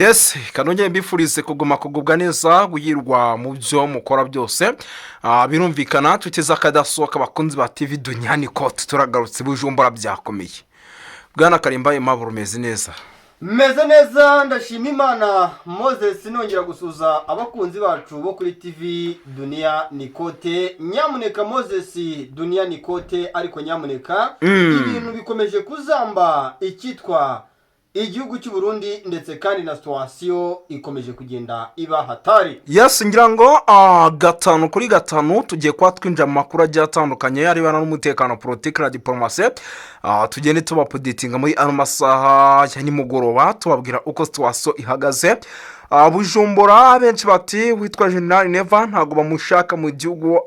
Yes, kanongeye mbifurize kugubwa neza guhirwa mu byo mukora byose. Birumvikana tuteze akadasohoka abakunzi ba TV Dunia Cote turagarutse Bujumbura byakomeye. Bwana Karimba Aimable umeze neza. Meze neza ndashima Imana. Moses nongera gusuza abakunzi bacu bo kuri TV Dunia Cote. Nyamuneka Moses Dunia Cote ariko nyamuneka ibintu bikomeje kuzamba ikitwa igihugu cy'u Burundi ndetse kandi na situation ikomeje kugenda iba hatari. Yes, ngira ngo gatanu kuri gatanu tugiye kwa twinjira mu makuru agiye atandukanye aribana n'umutekano politique na diplomatie. Tugende tubapoditinga muri ano masaha ya nimugoroba tubabwira uko situation ihagaze. Bujumbura benshi bati witwa General Neva ntago bamushaka mu gihugu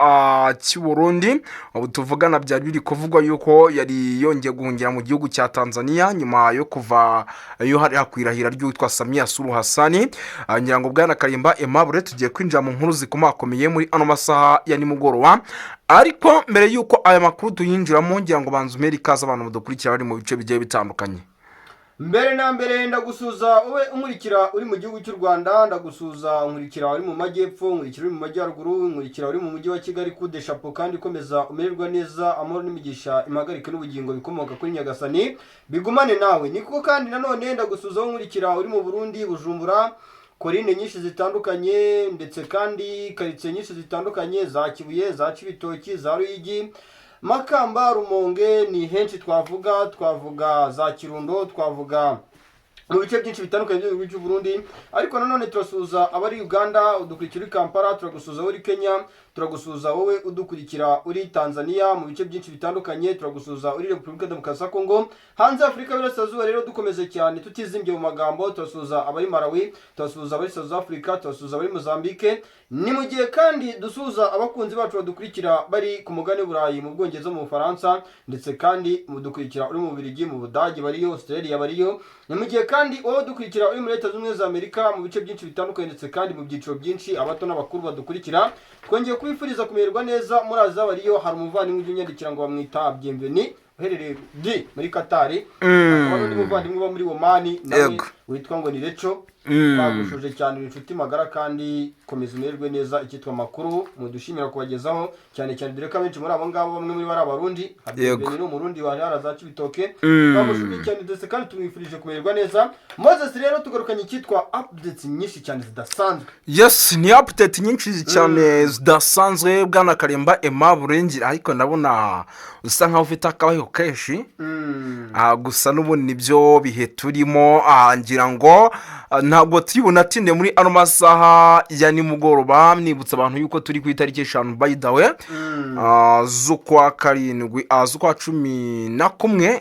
cy'u Burundi. Ubu tuvugana byari biri kuvugwa yuko yari yongeye guhungira mu gihugu cya Tanzania nyuma yo kuva yo hari akwirahira ry'uwitwa Samia Suluhu Hassan. Ngira ngo Bwana Karimba Aimable tugiye kwinjira mu nkuru zikomakomeye muri ano masaha ya nimugoroba. Ariko mbere yuko aya makuru tuyinjiramo ngira ngo banzumere ikaze abantu mudukurikira bari mu bice bigiye bitandukanye. Mbere na mbere ndagusuza wowe umurikira uri mu gihugu cy'u Rwanda, ndagusuza umurikira uri mu majyepfo, umurikira uri mu majyaruguru, umurikira uri mu mujyi wa Kigali kude chapeau kandi komeza umererwa neza, amahoro n'imigisha impagarike n'ubugingo bikomoka kuri Nyagasani bigumane nawe. Niko kandi nanone ndagusuza umurikira uri mu Burundi Bujumbura, korine nyinshi zitandukanye ndetse kandi karitsiye nyinshi zitandukanye za Kibuye, za Cibitoki, za Ruyigi, Makamba, Rumonge, ni henshi twavuga za Kirundo, twavuga mu bice byinshi bitandukanye by'igihugu cy'u Burundi. Ariko nanone turasuza abari Uganda udukurikira Kampala, turagusuza uri Kenya, turagusuza wowe udukurikira uri Tanzania mu bice byinshi bitandukanye, turagusuza uri Republika Demokarasi ya Kongo, hanze Afrika y'Iburasirazuba. Rero dukomeze cyane tutizimbye mu magambo, turasuza abari Malawi, turasuza abari South Africa, turasuza abari Mozambique. Ni mu gihe kandi dusuza abakunzi bacu badukurikira bari ku mugani Burayi, mu Bwongereza, mu Bufaransa, ndetse kandi mudukurikira uri mu Bubiligi, mu Budage bariyo, Australia bariyo. Ni mu gihe kandi wowe dukurikira uri muri Leta Zunze Ubumwe za Amerika mu bice byinshi bitandukanye ndetse kandi mu byiciro byinshi, abato n'abakuru badukurikira. Twongeye kubifuriza kumererwa neza. Muraza bariyo hari umuvandimwe unyandikira ngo bamwita Bienvenue uherereye muri Katari, akaba ari umuvandimwe wo muri Omani nawe witwa ngo ni Recho. Bagushuje cyane inshuti magara kandi komeza umererwe neza. Ikitwa makuru mudushimira kubagezaho cyane cyane dore ko benshi muri abo ngabo bamwe muri bari Abarundi, Bienvenue no Murundi wa haraza Cibitoke. Bagushuje cyane ndetse kandi tumwifurije kumererwa neza. Moses rero tugarukanye ikitwa updates nyinshi cyane zidasanzwe. Yes, ni update nyinshi cyane zidasanzwe Bwana Karimba Aimable ngira ariko ndabona usa nkaho ufite akabaho kenshi. Gusa n'ubundi nibyo bihe turimo. Ngira ngo ntabwo tubona tinde muri ano masaha ya nimugoroba. Nibutsa abantu yuko turi ku itariki 5 by the way z'ukwa karindwi z'ukwa 11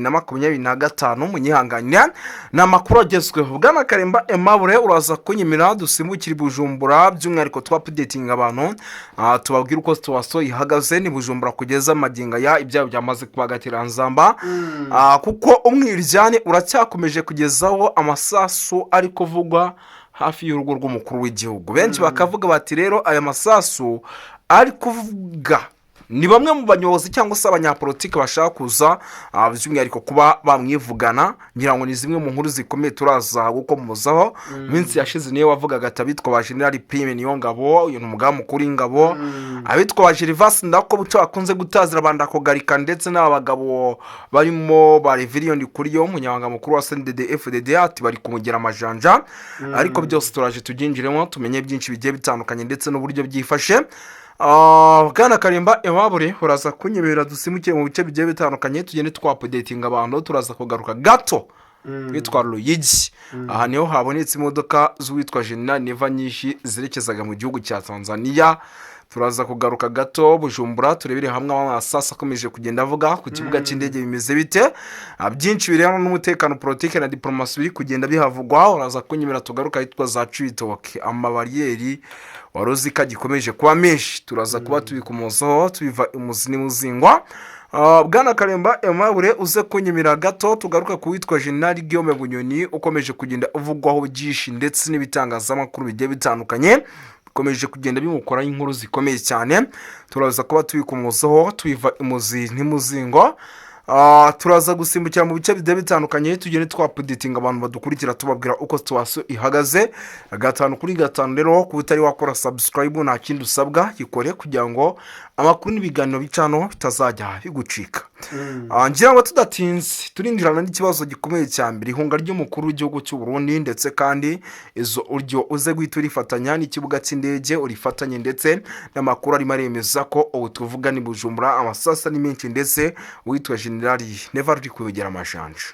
2025 munyihanganira na makuru agezweho. Bwana Karimba Aimable uraza kunyimira dusimbukira Bujumbura by'umwihariko twapdating abantu tubabwira uko situation ihagaze ni Bujumbura kugeza maginga ya ibyabo byamaze kubagatira nzamba. Kuko umwiryane uracyakomeje kugezaho amasasu ari kuvugwa hafi y'urugo rw'umukuru w'igihugu. Benshi bakavuga bati rero aya masasu ari kuvuga ni bamwe mu banyobozi cyangwa se abanyapolitike bashaka kuza by'umwihariko kuba bamwivugana. Ngira ngo ni zimwe mu nkuru zikomeye turaza gukomozaho. Minsi yashize niyo wavugaga atabitwa ba General Prime niyo ngabo uyu umugaba mukuru w'ingabo, abitwa ba Gervas ndako buco bakunze gutazira bandakogarika ndetse n'abagabo barimo ba Reverien kuri yo munyabanga mukuru wa CNDD FDD ati bari kumugera amajanja. Ariko byose turaje tuginjiremo tumenye byinshi bigiye bitandukanye ndetse n'uburyo byifashe. Bwana Karimba Aimable uraza kunyibera dusimukiye mu bice bigiye bitandukanye tugende twapdating abantu. Turaza kugaruka gato witwa Ruyigi. Aha niho habonetse imodoka z'uwitwa General Neva nyinshi zirekezaga mu gihugu cya Tanzania. Turaza kugaruka gato Bujumbura turebere hamwe amasasa akomeje kugenda avuga ku kibuga cy'indege bimeze bite. Byinshi bireba n'umutekano politique na diplomacy biri kugenda bihavugwa. Uraza kunyimira tugaruka hitwa za Cibitoke amabariyeri warozika gikomeje kuba menshi. Turaza kuba tubikomozaho tubiva imuzini muzingwa. Bwana Karimba Aimable uze kunyimira gato tugaruka ku witwa General Guillaume Bunyoni ukomeje kugenda uvugwaho byinshi ndetse n'ibitangazamakuru bigiye bitandukanye bikomeje kugenda bimukora inkuru zikomeye cyane. Turaza kuba tubikomozaho tubiva imuzi ntimuzingo. turaza gusimbukira mu bice bigiye bitandukanye tugende twapuditinga abantu badukurikira tubabwira uko situwasiyo ihagaze 5/5 rero kuba utari wakora sabusikarayibu nta kindi usabwa gikore kugira ngo amakuru n'ibiganiro bicano bitazajya bigucika. ngira ngo tudatinze turinjirana n'ikibazo gikomeye cya mbere ihunga ry'umukuru w'igihugu cy'u Burundi ndetse kandi izo uryo uze guhita urifatanya n'ikibuga cy'indege urifatanye ndetse n'amakuru arimo aremeza ko ubu tuvuga ni Bujumbura amasasa ni menshi ndetse witwa Generali Neva uri kuyogera amajanja.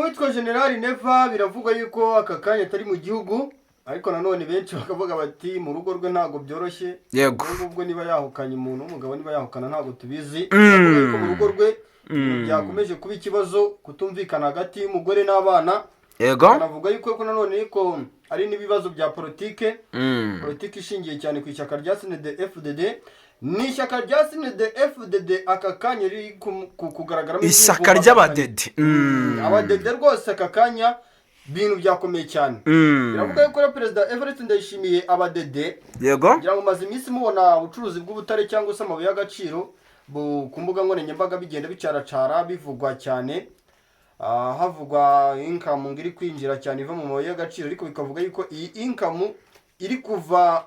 witwa Generali Neva biravugwa yuko aka kanya atari mu gihugu ariko nanone benshi bakavuga bati mu rugo rwe ntabwo byoroshye. Yego ubwo niba yahukanye umuntu umugabo niba yahukana ntabwo tubizi ariko mu rugo rwe byakomeje kuba ikibazo kutumvikana hagati y'umugore n'abana. yego anavuga yuko nanone ko ari n'ibibazo bya politike ishingiye cyane ku ishyaka rya CNDD-FDD. ni ishyaka rya CNDD-FDD aka kanya riri kugaragaramo ishyaka ry'abadede abadede rwose aka kanya bintu byakomeye cyane. biravuga yuko Perezida Evariste Ndayishimiye abadede yego ngira ngo maze iminsi mubona ubucuruzi bw'ubutare cyangwa se amabuye y'agaciro ku mbuga nkoranyambaga bigenda bicaracara bivugwa cyane. havugwa income iri kwinjira cyane iva mu mabuye y'agaciro ariko bikavuga yuko iyi income iri kuva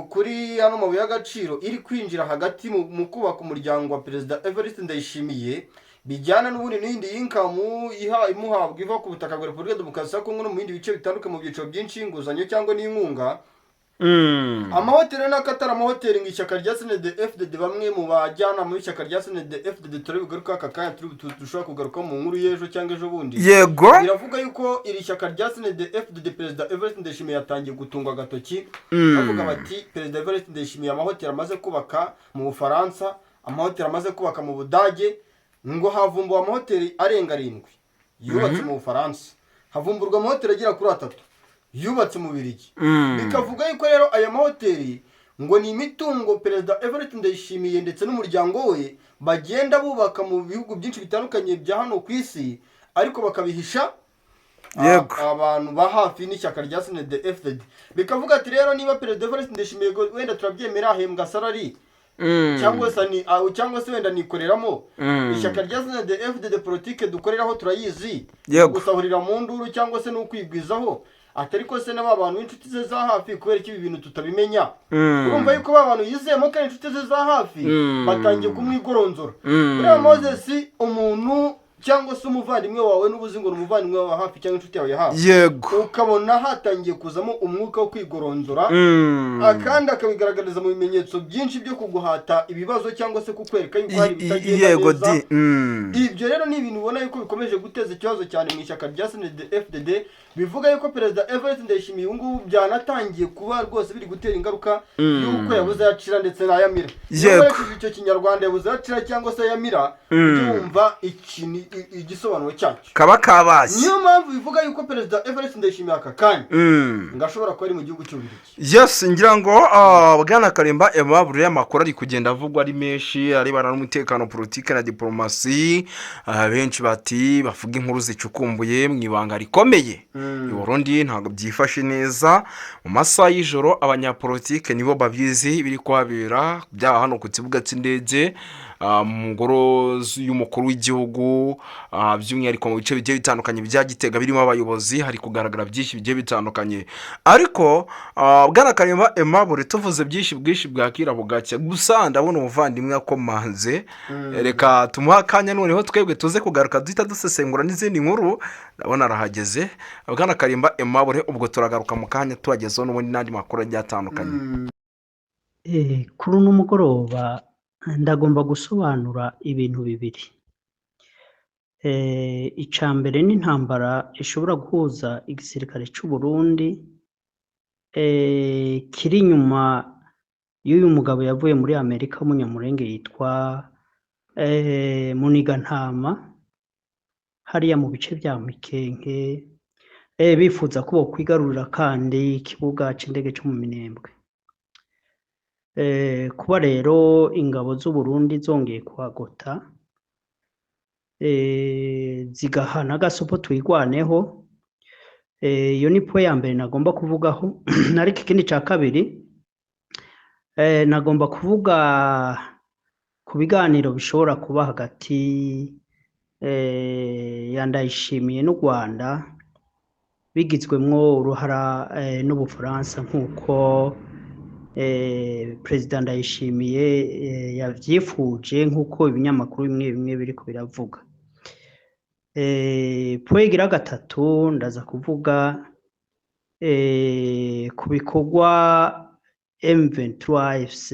kuri hano mabuye y'agaciro iri kwinjira hagati mu kubaka umuryango wa Perezida Evariste Ndayishimiye bijyana n'ubundi n'indi income imuhabwa iva ku butaka bwa Repubulika Demokarasi ya Kongo no mu bindi bice bitandukanye mu byiciro byinshi inguzanyo cyangwa n'inkunga. amahoteli n'akatari amahoteli ngo ishyaka rya CNDD-FDD bamwe mu bajyanama b'ishyaka rya CNDD-FDD turi bugaruka aka kanya dushobora kugaruka mu nkuru y'ejo cyangwa ejo bundi. yego biravuga yuko iri shyaka rya CNDD-FDD Perezida Evariste Ndayishimiye yatangiye gutungwa agatoki bavuga bati Perezida Evariste Ndayishimiye amahoteli amaze kubaka mu Bufaransa amahoteli amaze kubaka mu Budage ngo havumbuwe amahoteli arenga 7 yubatse mu Bufaransa havumburwa amahoteli agera kuri 3 yubatse mu Bubiligi. bikavuga yuko rero aya mahoteli ngo ni imitungo Perezida Evariste Ndayishimiye ndetse n'umuryango we bagenda bubaka mu bihugu byinshi bitandukanye bya hano ku isi ariko bakabihisha abantu ba hafi n'ishyaka rya CNDD-FDD. bikavuga ati rero niba Perezida Evariste Ndayishimiye wenda turabyemera ahembwa salary cyangwa se wenda nikoreramo ishyaka rya CNDD-FDD politike dukoreraho turayizi gusahurira mu nduru cyangwa se n'ukwigwizaho atari ko se n'aba bantu b'inshuti ze za hafi kubera ko ibi bintu tutabimenya. urumva yuko ba bantu yizeyemo ko inshuti ze za hafi batangiye kumwigoronzora. uriya Moses umuntu cyangwa se umuvandimwe wawe n'ubuzi ngo umuvandimwe wawe hafi cyangwa inshuti yawe hafi yego ukabona hatangiye kuzamo umwuka wo kwigoronzora kandi akabigaragariza mu bimenyetso byinshi byo kuguhata ibibazo cyangwa se kukwereka yuko hari bitagenda neza. ibyo rero ni ibintu ubona yuko bikomeje guteza ikibazo cyane mu ishyaka rya CNDD-FDD bivuga yuko Perezida Evariste Ndayishimiye ngubu byanatangiye kuba rwose biri gutera ingaruka yuko yabuze yacira ndetse n'ayamira. yego icyo kinyarwanda yabuze yacira cyangwa se ayamira yumva igisobanuro cyacyo kaba kabazi. niyo mpamvu bivuga yuko Perezida Evariste Ndayishimiye aka kanya ngashobora kuba ari mu gihugu cy'Ububiligi. yes ngira ngo Bwana Karemba Aimable amakuru ari kugenda avugwa ari menshi arebana n'umutekano politike na diplomasi benshi bati bavuga inkuru zicukumbuye mu ibanga rikomeye i Burundi ntabwo byifashe neza mu masaha y'ijoro abanyapolitike nibo babizi biri kuhabera bya hano ku kibuga cy'indege mu ngoro y'umukuru w'igihugu by'umwihariko mu bice bigiye bitandukanye bya Gitega birimo abayobozi hari kugaragara byinshi bigiye bitandukanye ariko Bwana Karemba Aimable tuvuze byinshi bwakira bugacya gusa ndabona umuvandimwe akomanze reka tumuha akanya noneho twebwe tuze kugaruka duhita dusesengura n'izindi nkuru ndabona arahageze. Bwana Karemba Aimable ubwo turagaruka mu kanya tuhagezeho n'ubundi n'andi makuru agiye atandukanye. kuri uno mugoroba ndagomba gusobanura ibintu bibiri. icya mbere n'intambara ishobora guhuza igisirikare cy'u Burundi kiri inyuma y'uyu mugabo yavuye muri Amerika w'umunyamurenge yitwa Munigantama hariya mu bice bya Mikenke bifuza ko bakwigarurira kandi ikibuga cy'indege cyo mu Minembwe. kuba rero ingabo z'u Burundi zongeye kuhagota zigahana agasopo twigwaneho iyo ni po ya mbere nagomba kuvugaho. ariko ikindi cya kabiri nagomba kuvuga ku biganiro bishobora kuba hagati ya Ndayishimiye n'u Rwanda bigizwemwo uruhara n'Ubufaransa nk'uko Perezida Ndayishimiye yavyifuje nk'uko ibinyamakuru bimwe bimwe biriko biravuga. Pwegira gatatu ndaza kuvuga ku bikorwa M23 AFC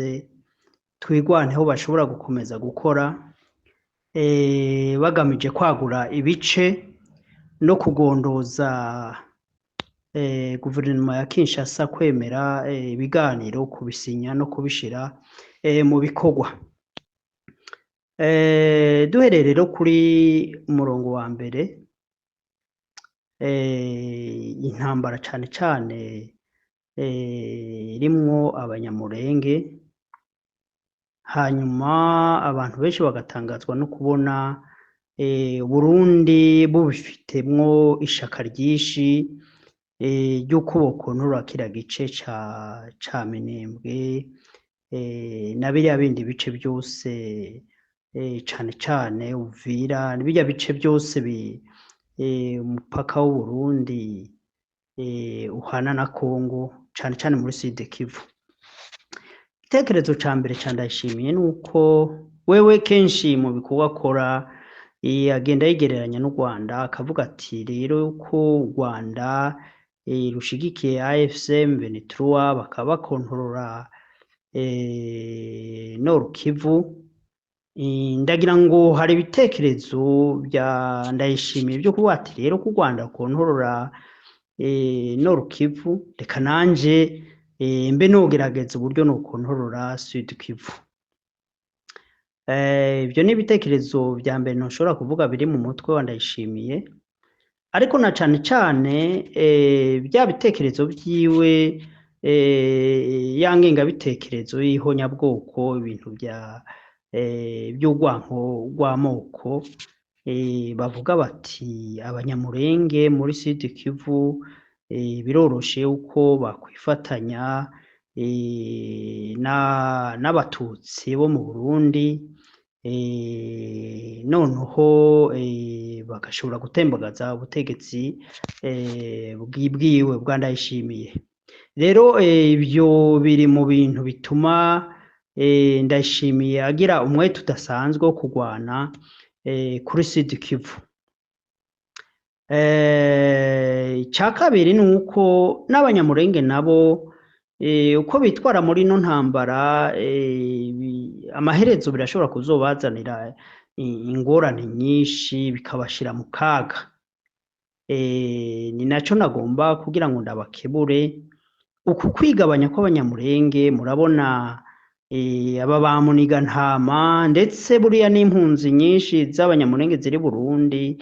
twigwaneho bashobora gukomeza gukora bagamije kwagura ibice no kugondoza guverinoma ya Kinshasa kwemera ibiganiro kubisinya no kubishira mu bikorwa. Duhereye rero kuri umurongo wa mbere, intambara cane cane irimwo abanyamurenge, hanyuma abantu benshi bagatangazwa no kubona Burundi bubifitemwo ishaka ryinshi ry'uko bokontora kiriya gice ca Minembwe na biriya bindi bice byose cane cane Uvira, birya bice byose umupaka w'Uburundi uhana na Congo cane cane muri Sud Kivu. Igitekerezo ca mbere ca Ndayishimiye nuko wewe kenshi mu bikorwa akora agenda yigereranya n'u Rwanda akavuga ati rero ko u Rwanda rushigikiye AFC M23 bakaba bakontorora Nord Kivu. Ndagira ngo hari ibitekerezo bya Ndayishimiye byo kuvuga ati rero ko u Rwanda kontorora Nord Kivu, reka nanje mbe nogerageza uburyo nokontorora Sud Kivu. Ibyo ni ibitekerezo bya mbere ntushobora kuvuga biri mu mutwe wa Ndayishimiye, ariko na cane cane bya bitekerezo byiwe yangengabitekerezo y'ihonyabwoko, ibintu by'urwanko rw'amoko, bavuga bati abanyamurenge muri Sud Kivu biroroshe uko bakwifatanya n'abatutsi bo mu Burundi, noneho bagashobora gutembagaza ubutegetsi bwiwe bwa Ndayishimiye. Rero ibyo biri mu bintu bituma Ndayishimiye agira umwete udasanzwe wo kurwana kuri Sud Kivu. Icya kabiri ni uko n'abanyamurenge nabo uko bitwara muri ino ntambara amaherezo birashobora kuzobazanira ingorane nyinshi bikabashira mu kaga. Ni naco nagomba kugira ngo ndabakebure uku kwigabanya kw'abanyamurenge. Murabona aba ba Munigantama ndetse buriya n'impunzi nyinshi z'abanyamurenge ziri Burundi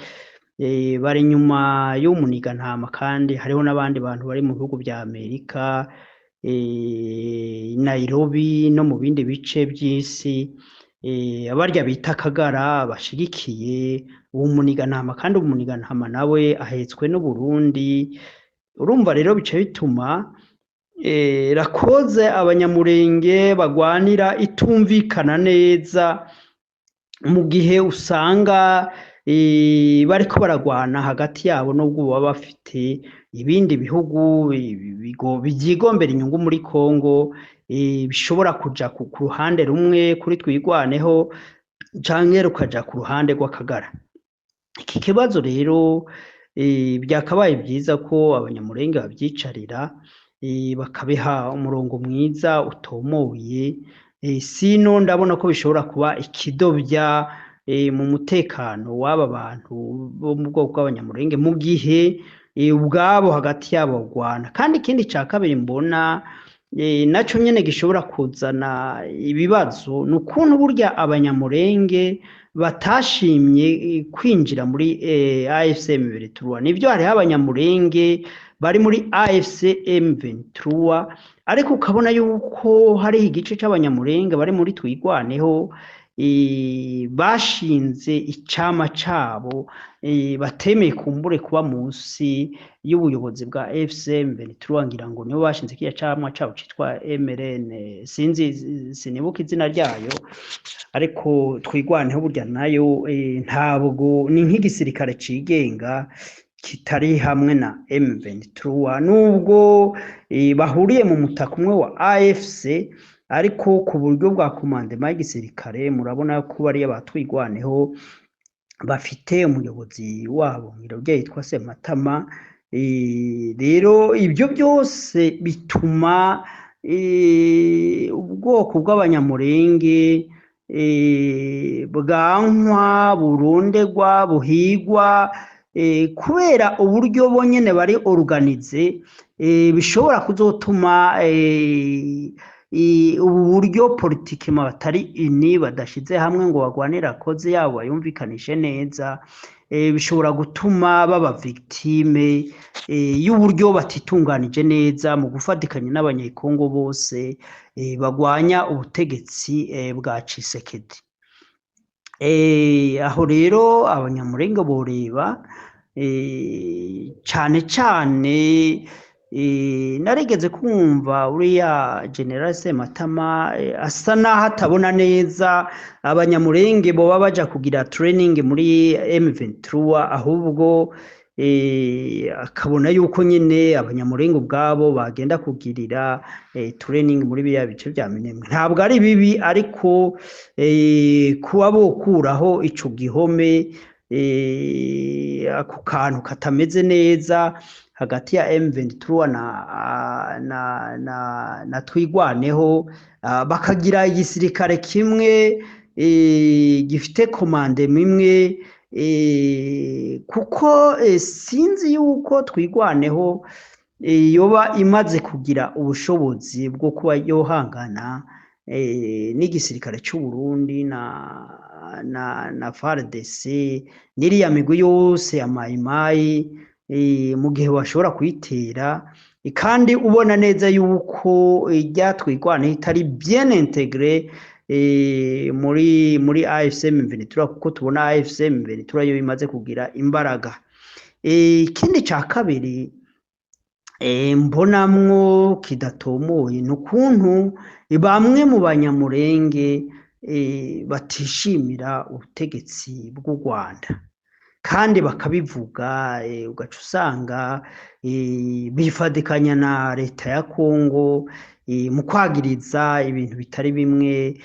bari nyuma y'Umunigantama, kandi hariho n'abandi bantu bari mu bihugu bya Amerika, Nairobi no mu bindi bice by'isi, abarya bita Kagara bashigikiye uwo Munigantama, kandi Umunigantama nawe ahetswe n'u Burundi. Urumva rero bice bituma rakoze abanyamurenge bagwanira itumvikana neza, mu gihe usanga bariko baragwana hagati yabo nubwo baba bafite ibindi bihugu byigombera inyungu muri Congo bishobora kuja ku ruhande rumwe kuri twigwaneho canke rukaja ku ruhande rw'Akagara. Iki kibazo rero byakabaye byiza ko abanyamurenge babyicarira bakabiha umurongo mwiza utomoye, sino ndabona ko bishobora kuba ikidobya mu mutekano w'aba bantu bo mu bwoko bw'abanyamurenge mu gihe ubwabo hagati yabo Rwanda. Kandi ikindi cya kabiri mbona naco nyene gishobora kuzana ibibazo ni ukuntu burya abanyamurenge batashimye kwinjira muri AFC M23. Nivyo hariho abanyamurenge bari muri AFC M23, ariko ukabona yuko hari igice c'abanyamurenge bari muri twigwaneho bashinze icama cabo batemeye kumbure kuba munsi y'ubuyobozi bwa FCM Ventura, ngira ngo nibo bashinze kiya camwa cabo citwa MRN, sinibuka izina ryayo, ariko twigwaneho burya nayo ntabwo ni nk'igisirikare cigenga kitari hamwe na M23, nubwo bahuriye mu mutaka umwe wa AFC, ariko ku buryo bwa komandema y'igisirikare murabona ko bariya batwigwaneho bafite umuyobozi wabo mwirobye yitwa Sematama. Rero ibyo byose bituma ubwoko bw'abanyamurenge bwankwa, burondegwa, buhigwa, kubera uburyo bonyene bari organize, bishobora kuzotuma ubu buryo politiki batari ini badashize hamwe ngo bagwanira koze yabo bayumvikanishe neza, bishobora gutuma baba victime y'uburyo batitunganije neza mu gufatikanya n'abanyekongo bose bagwanya ubutegetsi bwa Tshisekedi. Aho rero abanyamurenge boreba cane cane, narigeze kumva uriya General Sematama asa naho atabona neza abanyamurenge boba baja kugira training muri M23, ahubwo akabona yuko nyine abanyamurenge ubwabo bagenda kugirira training muri biriya bice vya Minembwe. Ntabwo ari bibi, ariko kuba bokuraho ico gihome, ako kantu katameze neza hagati ya M23 na twigwaneho, bakagira igisirikare kimwe gifite komande imwe, kuko sinzi yuko twigwaneho yoba imaze kugira ubushobozi bwo kuba yohangana n'igisirikare cy'u Burundi na FARDC n'iriya migwi yose ya mayimayi, mu gihe bashobora kuyitera, kandi ubona neza yuko ryatwigwaneho itari bien integre muri AFCM Ventura, kuko tubona AFCM Ventura yo imaze kugira imbaraga. Ikindi ca kabiri mbonamwo kidatomoye n'ukuntu bamwe mu banyamurenge batishimira ubutegetsi bw'u Rwanda, kandi bakabivuga, ugaca usanga bifadikanya na leta ya Kongo mu kwagiriza ibintu bitari bimwe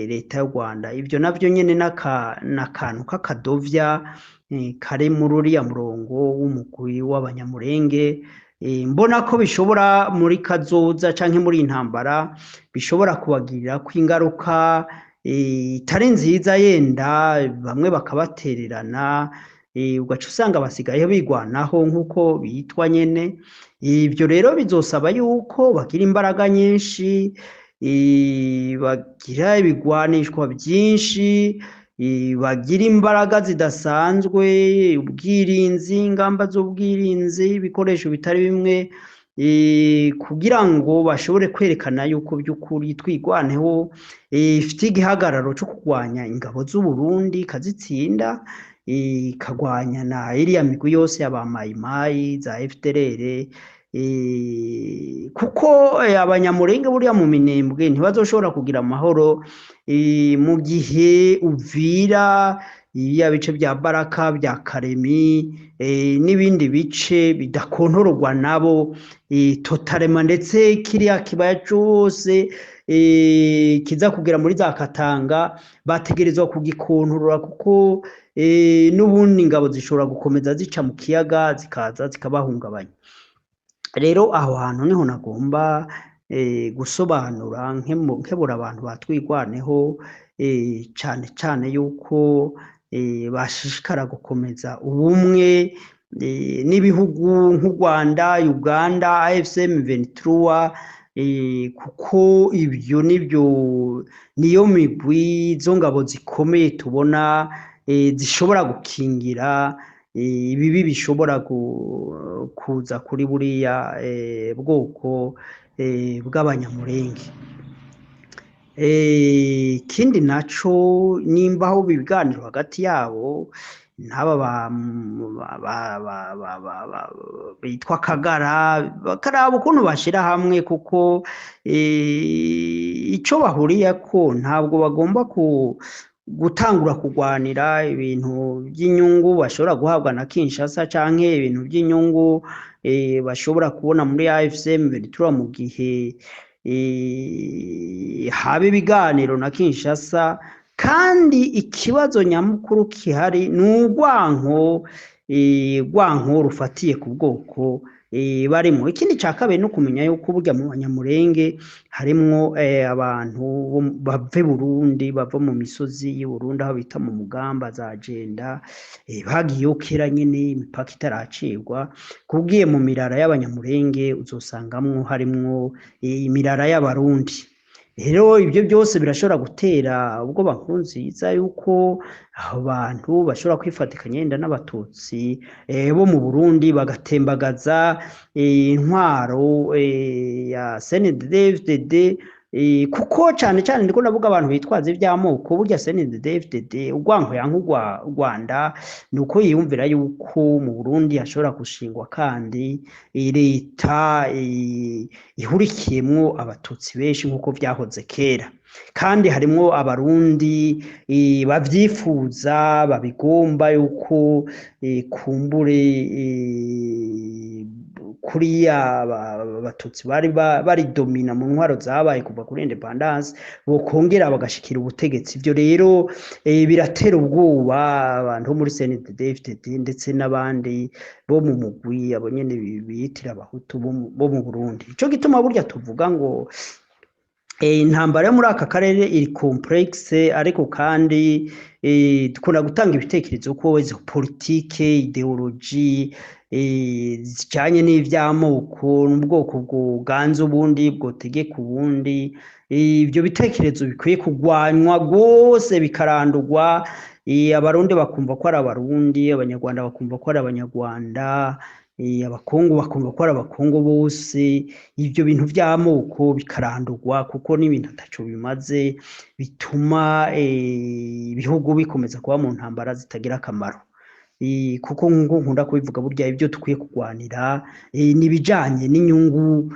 leta y'u Rwanda. Ibyo navyo nyene n'akantu k'akadovya kari muri uriya murongo w'umugwi w'abanyamurenge, mbona ko bishobora muri kazoza canke muri intambara bishobora kubagirira ko ingaruka itari nziza, yenda bamwe bakabatererana, ugaca usanga basigaye bigwanaho nk'uko bitwa nyene. Ibyo rero bizosaba yuko bagira imbaraga nyinshi, bagira ibigwanishwa byinshi, bagira imbaraga zidasanzwe, ubwirinzi, ingamba z'ubwirinzi, ibikoresho bitari bimwe, kugira ngo bashobore kwerekana yuko by'ukuri twigwaneho ifite igihagararo cyo kurwanya ingabo z'u Burundi, ikazitsinda, ikagwanya na iriya migwi yose y'abamayimayi za FDLR, kuko abanyamurenge buriya mu Minembwe ntibazoshobora kugira amahoro mu gihe Uvira, iya bice bya Baraka, bya Karemi n'ibindi bice bidakontororwa nabo totalema, ndetse kiriya kibaya cyose kiza kugera muri za Katanga bategerezwa kugikontorora, kuko n'ubundi ingabo zishobora gukomeza zica mu kiyaga zikaza zikabahungabanya. Rero aho hantu niho nagomba gusobanura nkebura abantu batwigwaneho, cane cane yuko bashishikara gukomeza ubumwe n'ibihugu nk'u Rwanda, Uganda, AFCM Ventura, kuko ibyo niyo migwi, izo ngabo zikomeye tubona zishobora gukingira ibibi bishobora kuza kuri buriya bwoko bw'abanyamurenge. ikindi naco nimba aho ibiganiro hagati yabo n'aba bitwa Kagara bakaraba ukuntu bashira hamwe kuko ico bahuriyeko ntabwo bagomba gutangura kurwanira ibintu by'inyungu bashobora guhabwa na Kinshasa canke ibintu by'inyungu bashobora kubona muri AFC M23 mu gihe haba ibiganiro na Kinshasa. Kandi ikibazo nyamukuru kihari ni urwanko rufatiye ku bwoko barimo. Ikindi ca kabiri no kumenya yuko burya mu Banyamulenge harimwo abantu bava Burundi, bava mu misozi y'u Burundi aho bita mu Mugamba za Jenda, bagiyeyo kera nyene imipaka itaracirwa. Kugiye mu mirara y'Abanyamulenge uzosangamwo harimwo imirara y'Abarundi. Rero ibyo byose birashobora gutera ubwoba Nkurunziza yuko abo bantu bashobora kwifatikanya yenda n'abatutsi bo mu Burundi bagatembagaza intwaro ya CNDD-FDD, kuko cane cane ndiko navuga abantu bitwaza ivy'amoko. Burya CNDD-FDD urwanko yanka u Rwanda nuko yiyumvira yuko mu Burundi hashobora gushingwa kandi leta ihurikiyemwo abatutsi benshi nk'uko vyahoze kera, kandi harimwo Abarundi bavyifuza babigomba yuko kumbure kuriya abatutsi bari domina mu ntwaro zabaye kuva kuri independence bokongera bagashikira ubutegetsi. Ivyo rero biratera ubwoba abantu bo muri CNDD-FDD ndetse n'abandi bo mu mugwi abo nyene biyitira abahutu bo mu Burundi. Ico gituma burya tuvuga ngo intambara yo muri aka karere iri complexe, ariko kandi dukunda gutanga ibitekerezo ko izo politike ideology zijanye n'ivy'amoko n'ubwoko bwoganza ubundi bwotegeka ubundi, ivyo bitekerezo bikwiye kugwanywa rwose bikarandurwa. Abarundi bakumva ko ari Abarundi, Abanyarwanda bakumva ko ari Abanyarwanda, Abakongo bakumva ko ari Abakongo bose. Ivyo bintu vy'amoko bikarandurwa kuko n'ibintu ataco bimaze, bituma ibihugu bikomeza kuba mu ntambara zitagira akamaro. Kuko nkunda kubivuga burya ibyo dukwiye kugwanira nibijanye n'inyungu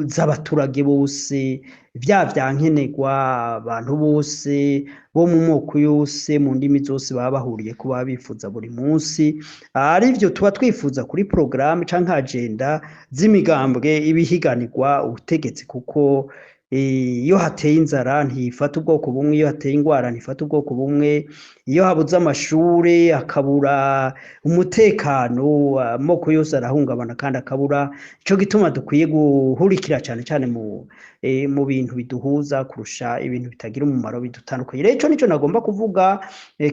z'abaturage bose, vyankenerwa abantu bose bo mu moko yose mu ndimi zose baba bahuriye ko baba bifuza buri munsi, arivyo tuba twifuza kuri programme canke agenda z'imigambwe ibihiganirwa ubutegetsi. Kuko iyo hateye inzara ntifata ubwoko bumwe, iyo hateye ingwara ntifata ubwoko bumwe, iyo habuze amashure akabura umutekano amoko yose arahungabana kandi akabura. Ico gituma dukwiye guhurikira cane cane mu bintu biduhuza kurusha ibintu bitagira umumaro bidutandukanye. Rero ico nico nagomba kuvuga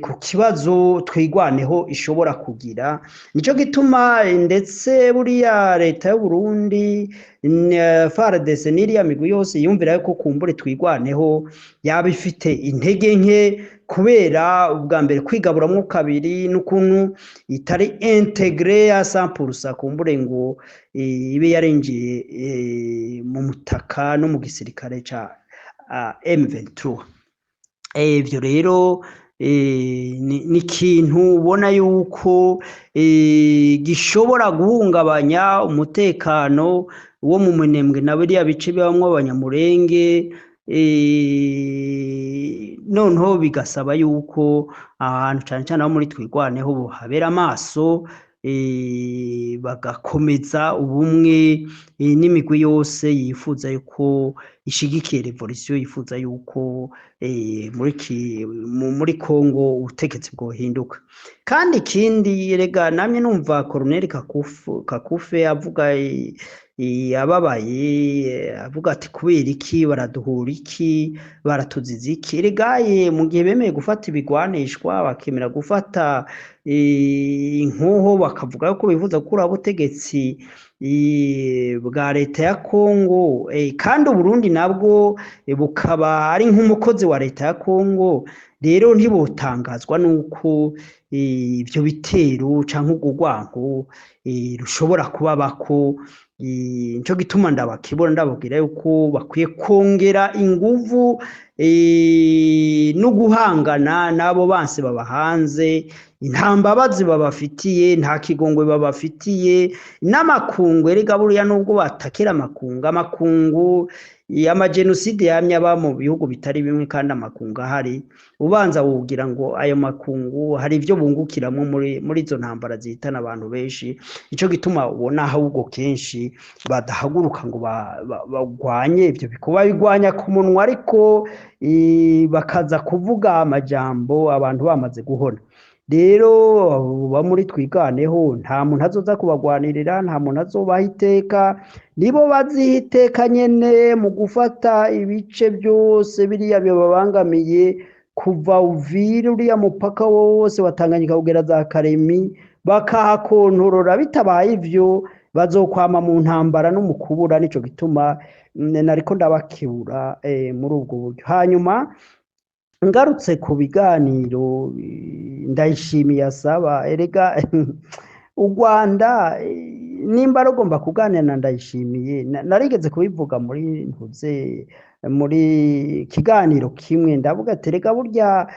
ku kibazo twigwaneho ishobora kugira. Nico gituma ndetse buriya leta y'u Burundi FARDC n'iriya migwi yose yumvira yuko kumbure twigwaneho yaba ifite intege nke, kubera ubwa mbere kwigaburamwo kabiri n'ukuntu itari integre ya 100% kumbure ngo ibe yarengiye mu mutaka no mu gisirikare ca M23. Ivyo rero ni ikintu ubona yuko gishobora guhungabanya umutekano wo mu Minembwe na biriya bice bibamwo Abanyamulenge. Noneho bigasaba yuko ahantu cane cane abo muri twigwaneho bohabera amaso, bagakomeza ubumwe n'imigwi yose yifuza yuko ishigikiye revolution, yifuza yuko muri Kongo ubutegetsi bwohinduka. Kandi ikindi rega namye numva Colonel Kakufe avuga ababaye, avuga ati kubera iki baraduhura iki, baratuziza iki. Regaye mu gihe bemeye gufata ibigwanishwa bakemera gufata inkoho bakavuga yuko bifuza gukura ubutegetsi bwa leta ya Kongo, kandi Uburundi nabwo bukaba ari nk'umukozi wa leta ya Kongo. Rero ntibotangazwa nuko ivyo bitero canke urwo rwanko rushobora kubabako nico gituma ndabakibona ndababwira yuko bakwiye kongera inguvu no guhangana n'abo banse baba hanze, nta mbabazi babafitiye, nta kigongwe babafitiye, n'amakungu erega buriya nubwo batakira amakungu amajenoside yamye aba mu bihugu bitari bimwe kandi amakungu ahari, ubanza wogira ngo ayo makungu hari ivyo bungukiramo muri izo ntambara zihitana abantu benshi. Nico gituma ubona ahubwo kenshi badahaguruka ngo bagwanye ivyo bikuba bigwanya ku munwa, ariko bakaza kuvuga amajambo abantu bamaze guhona. Rero bamuri twiganeho, nta muntu azoza kubagwanirira, nta muntu azobaha iteka, nibo baziha iteka nyene mu gufata ibice byose biriya bibabangamiye, kuva Uvira uriya mupaka wose wa Tanganyika kugera za Karemi, bakahakontorora. Bitabaye ivyo bazokwama mu ntambara no mu kubura. Nico gituma nariko ndabakebura muri ubwo buryo. Hanyuma ngarutse ku biganiro, Ndayishimiye asaba, erega u Rwanda nimba rugomba kuganira na Ndayishimiye, narigeze kubivuga muri kiganiro kimwe, ndavuga ati erega burya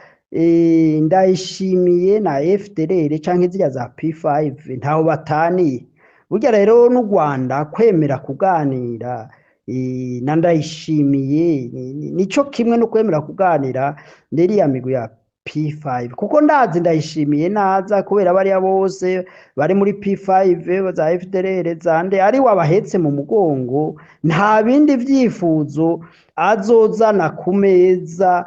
Ndayishimiye na FDLR canke ziriya za P5 ntaho bataniye. Burya rero n'u Rwanda kwemera kuganira na Ndayishimiye nico kimwe no kwemera kuganira n'iriya migwi ya P5, kuko ndazi Ndayishimiye naza kubera bariya bose bari muri P5 za FDLR zande ari wabahetse mu mugongo, nta bindi vyifuzo azozana ku meza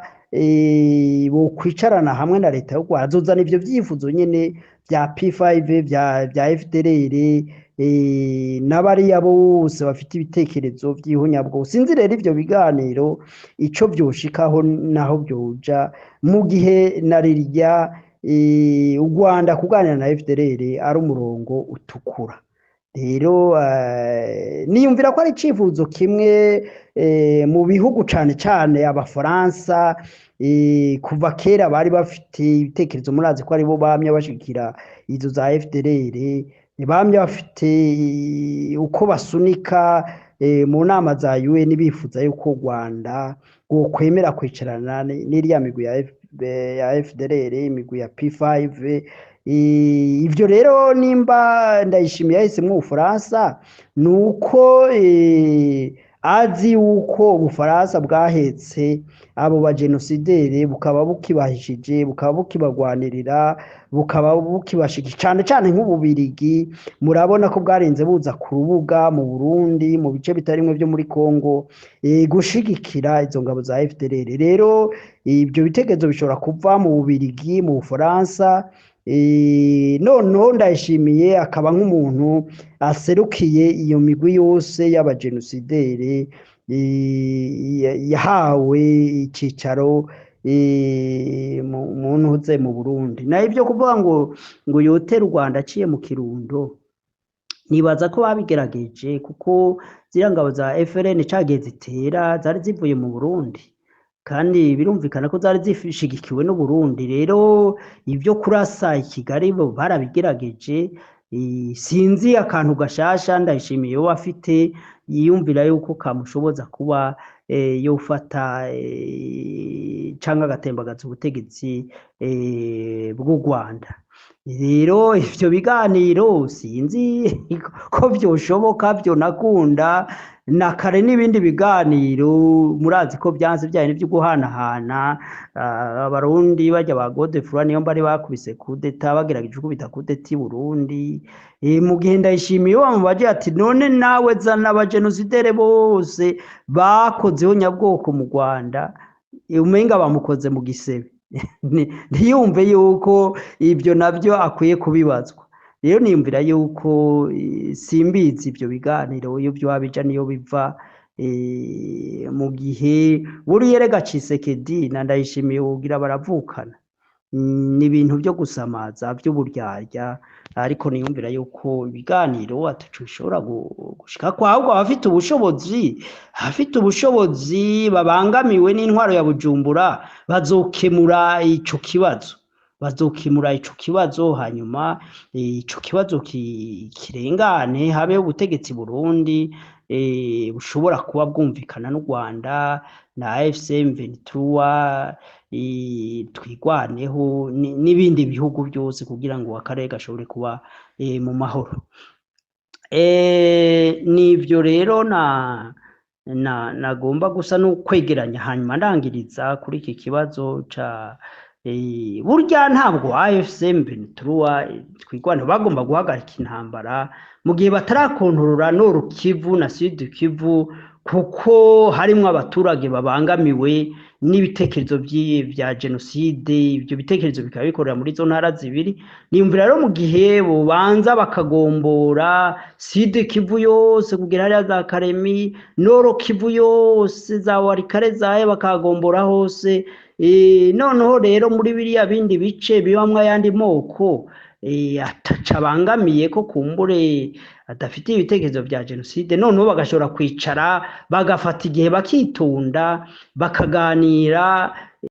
bo kwicarana hamwe na leta y'u Rwanda. Azozana ivyo vyifuzo nyene vya P5 vya FDLR n'abariya bose bafite ibitekerezo by'ihunyabwo. Sinzi rero ivyo biganiro ico vyoshikaho naho vyoja, mu gihe narirya u Rwanda kuganira na FDLR ari umurongo utukura. Rero niyumvira ko ari icifuzo kimwe mu bihugu cane cane Abafaransa kuva kera bari bafite ibitekerezo. Murazi ko aribo bamye bashikira izo za FDLR, bamye bafite uko basunika mu nama za UN bifuza yuko u Rwanda kwemera kwicarana n'iriya migwi ya FDLR, imigwi ya P5. Ivyo rero nimba Ndayishimiye yahisemwo Ubufaransa, nuko azi yuko Ubufaransa bwahetse abo bajenosideri, bukaba bukibahishije, bukaba bukibagwanirira, bukaba bukibashigikira cane cane nk'Ububirigi. Murabona ko bwarenze buza ku rubuga mu Burundi, mu bice bitarimwe byo muri Kongo, gushigikira izo ngabo za FDLR. Rero ibyo bitekerezo bishobora kuva mu Bubirigi, mu Bufaransa. Noneho Ndayishimiye akaba nk'umuntu aserukiye iyo migwi yose y'abajenosideri yahawe icicaro mu ntuze mu Burundi. Na ivyo kuvuga ngo yotera u Rwanda aciye mu Kirundo, nibaza ko babigerageje, kuko ziriya ngabo za FRN cagiye zitera zari zivuye mu Burundi, kandi birumvikana ko zari zishigikiwe n'u Burundi. Rero ivyo kurasa i Kigali bo barabigerageje. Sinzi akantu gashasha Ndayishimiye yo afite yiyumvira yuko kamushoboza kuba yofata canke agatembagaza ubutegetsi bw'u Rwanda. Rero ivyo biganiro sinzi ko vyoshoboka, vyo nakunda na kare n'ibindi biganiro. Murazi ko byanze byane byo guhanahana abarundi bajya ba Godefroid niyo bari bakubise kudeta, bagerageje kubita kudeta i Burundi. Mu gihe Ndayishimiye bamubaje ati none nawe zana abajenosidere bose bakozeho nyabwoko mu Rwanda, umenga bamukoze mu gisebe. Ntiyumve yuko ibyo nabyo akwiye kubibazwa. Rero niyumvira yuko simbizi ibyo biganiro iyo byo babija niyo biva, mu gihe buriya rega Tshisekedi na Ndayishimiye ugira baravukana, ni ibintu byo gusamaza by'uburyarya. Ariko niyumvira yuko ibiganiro atacu bishobora gushika kwa, ahubwo abafite ubushobozi babangamiwe n'intwaro ya Bujumbura bazokemura ico kibazo. bazokimura ico kibazo hanyuma ico kibazo kirengane habeho ubutegetsi Burundi bushobora kuba bwumvikana n'u Rwanda na AFC M23 twigwaneho n'ibindi bihugu byose kugira ngo akarere gashobore kuba mu mahoro. Nivyo rero nagomba gusa no kwegeranya hanyuma ndangiriza kuri iki kibazo ca burya ntabwo AFC M23 twigwana bagomba guhagarika intambara mu gihe batarakontorora Nord Kivu na Sud Kivu kuko harimwo abaturage babangamiwe n'ibitekerezo vya genocide. Ibyo bitekerezo bikaba bikorera muri zo ntara zibiri. Niyumvira rero mu gihe bobanza bakagombora Sud Kivu yose kugera hariya za Karemi, Nord Kivu yose za Warikare zaye bakagombora hose, noneho rero muri biriya bindi bice bibamwe ayandi moko ataca bangamiye ko kumbure adafite ibitekerezo vya genocide, noneho bagashobora kwicara bagafata igihe bakitunda bakaganira